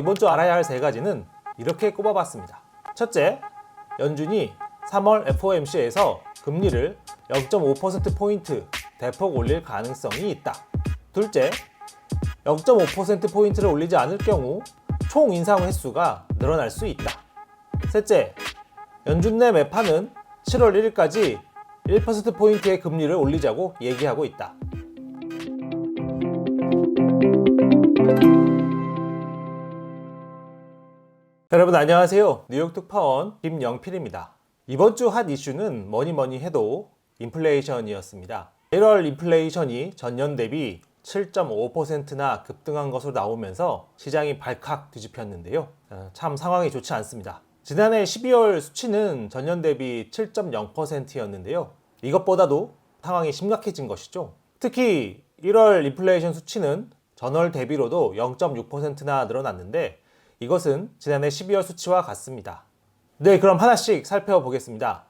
이번 주 알아야 할 3가지는 이렇게 꼽아봤습니다. 첫째, 연준이 3월 FOMC에서 금리를 0.5%포인트 대폭 올릴 가능성이 있다. 둘째, 0.5%포인트를 올리지 않을 경우 총 인상 횟수가 늘어날 수 있다. 셋째, 연준 내 매파는 7월 1일까지 1%포인트의 금리를 올리자고 얘기하고 있다. 여러분 안녕하세요. 뉴욕 특파원 김영필입니다. 이번 주 핫 이슈는 뭐니 해도 인플레이션이었습니다. 1월 인플레이션이 전년 대비 7.5%나 급등한 것으로 나오면서 시장이 발칵 뒤집혔는데요. 참 상황이 좋지 않습니다. 지난해 12월 수치는 전년 대비 7.0%였는데요. 이것보다도 상황이 심각해진 것이죠. 특히 1월 인플레이션 수치는 전월 대비로도 0.6%나 늘어났는데 이것은 지난해 12월 수치와 같습니다. 네, 그럼 하나씩 살펴보겠습니다.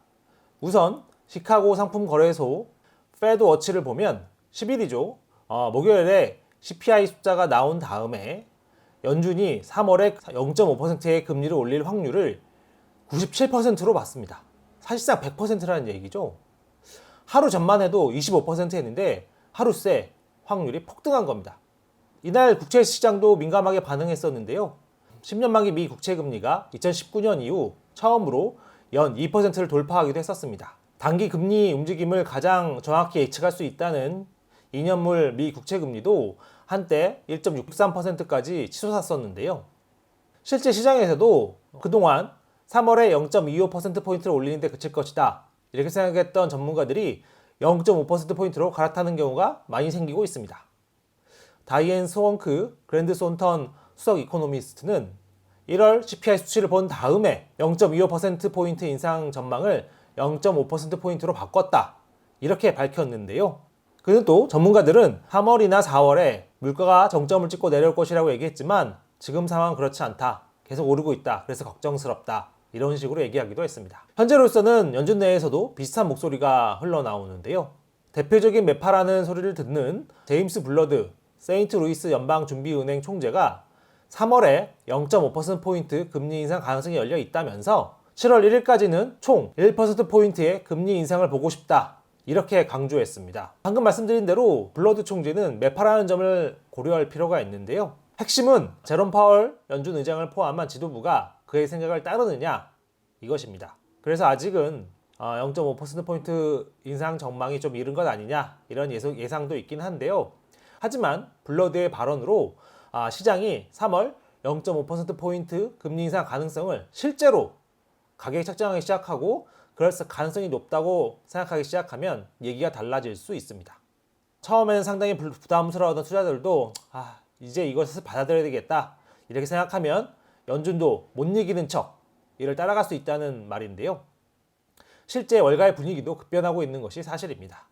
우선 시카고 상품거래소 페드워치를 보면 10일이죠. 목요일에 CPI 숫자가 나온 다음에 연준이 3월에 0.5%의 금리를 올릴 확률을 97%로 봤습니다. 사실상 100%라는 얘기죠. 하루 전만 해도 25%였는데 하루 새 확률이 폭등한 겁니다. 이날 국채시장도 민감하게 반응했었는데요. 10년 만기 미 국채금리가 2019년 이후 처음으로 연 2%를 돌파하기도 했었습니다. 단기 금리 움직임을 가장 정확히 예측할 수 있다는 2년물 미 국채금리도 한때 1.63%까지 치솟았었는데요. 실제 시장에서도 그동안 3월에 0.25%포인트를 올리는데 그칠 것이다 이렇게 생각했던 전문가들이 0.5%포인트로 갈아타는 경우가 많이 생기고 있습니다. 다이앤 스원크 그랜드 손턴 수석 이코노미스트는 1월 CPI 수치를 본 다음에 0.25%포인트 인상 전망을 0.5%포인트로 바꿨다 이렇게 밝혔는데요. 그는 또 전문가들은 3월이나 4월에 물가가 정점을 찍고 내려올 것이라고 얘기했지만 지금 상황은 그렇지 않다. 계속 오르고 있다. 그래서 걱정스럽다. 이런 식으로 얘기하기도 했습니다. 현재로서는 연준 내에서도 비슷한 목소리가 흘러나오는데요. 대표적인 매파라는 소리를 듣는 제임스 블러드 세인트루이스 연방준비은행 총재가 3월에 0.5%포인트 금리 인상 가능성이 열려 있다면서 7월 1일까지는 총 1%포인트의 금리 인상을 보고 싶다. 이렇게 강조했습니다. 방금 말씀드린 대로 블러드 총재는 매파라는 점을 고려할 필요가 있는데요. 핵심은 제롬 파월 연준 의장을 포함한 지도부가 그의 생각을 따르느냐 이것입니다. 그래서 아직은 0.5%포인트 인상 전망이 좀 이른 것 아니냐 이런 예상도 있긴 한데요. 하지만 블러드의 발언으로 시장이 3월 0.5%포인트 금리 인상 가능성을 실제로 가격에 책정하기 시작하고 그럴 가능성이 높다고 생각하기 시작하면 얘기가 달라질 수 있습니다. 처음에는 상당히 부담스러워하던 투자들도 이제 이것을 받아들여야 되겠다 이렇게 생각하면 연준도 못 이기는 척 이를 따라갈 수 있다는 말인데요. 실제 월가의 분위기도 급변하고 있는 것이 사실입니다.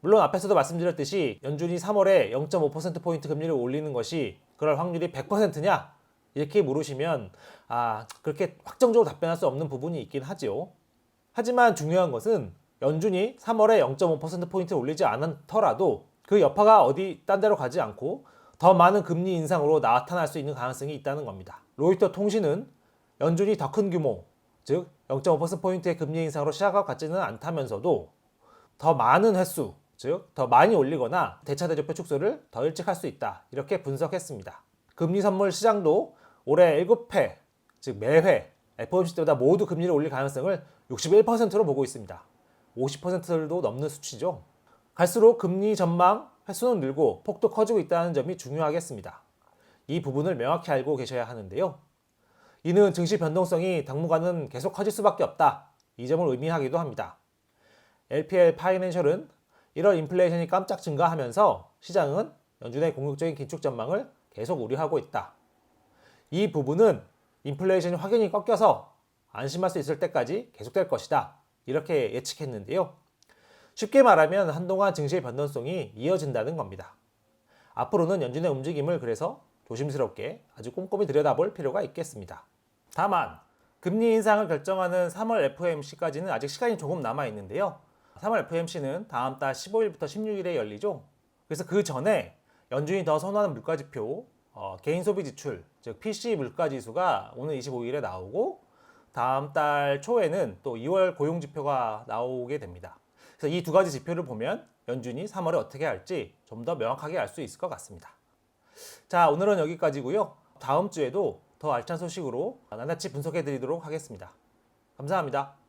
물론 앞에서도 말씀드렸듯이 연준이 3월에 0.5%포인트 금리를 올리는 것이 그럴 확률이 100%냐 이렇게 물으시면 그렇게 확정적으로 답변할 수 없는 부분이 있긴 하죠. 하지만 중요한 것은 연준이 3월에 0.5%포인트 올리지 않더라도 그 여파가 어디 딴 데로 가지 않고 더 많은 금리 인상으로 나타날 수 있는 가능성이 있다는 겁니다. 로이터 통신은 연준이 더 큰 규모, 즉 0.5%포인트의 금리 인상으로 시작할 것 같지는 않다면서도 더 많은 횟수, 즉 더 많이 올리거나 대차대조표 축소를 더 일찍 할 수 있다. 이렇게 분석했습니다. 금리 선물 시장도 올해 7회, 즉 매회 FOMC 때보다 모두 금리를 올릴 가능성을 61%로 보고 있습니다. 50%도 넘는 수치죠. 갈수록 금리 전망 횟수는 늘고 폭도 커지고 있다는 점이 중요하겠습니다. 이 부분을 명확히 알고 계셔야 하는데요. 이는 증시 변동성이 당분간은 계속 커질 수밖에 없다. 이 점을 의미하기도 합니다. LPL 파이낸셜은 1월 인플레이션이 깜짝 증가하면서 시장은 연준의 공격적인 긴축 전망을 계속 우려하고 있다. 이 부분은 인플레이션이 확연히 꺾여서 안심할 수 있을 때까지 계속될 것이다. 이렇게 예측했는데요. 쉽게 말하면 한동안 증시의 변동성이 이어진다는 겁니다. 앞으로는 연준의 움직임을 그래서 조심스럽게 아주 꼼꼼히 들여다볼 필요가 있겠습니다. 다만 금리 인상을 결정하는 3월 FOMC까지는 아직 시간이 조금 남아 있는데요. 3월 FOMC는 다음 달 15일부터 16일에 열리죠. 그래서 그 전에 연준이 더 선호하는 물가지표 개인 소비 지출, 즉 PC 물가 지수가 오늘 25일에 나오고 다음 달 초에는 또 2월 고용 지표가 나오게 됩니다. 그래서 이 두 가지 지표를 보면 연준이 3월에 어떻게 할지 좀 더 명확하게 알 수 있을 것 같습니다. 자, 오늘은 여기까지고요. 다음 주에도 더 알찬 소식으로 낱낱이 분석해 드리도록 하겠습니다. 감사합니다.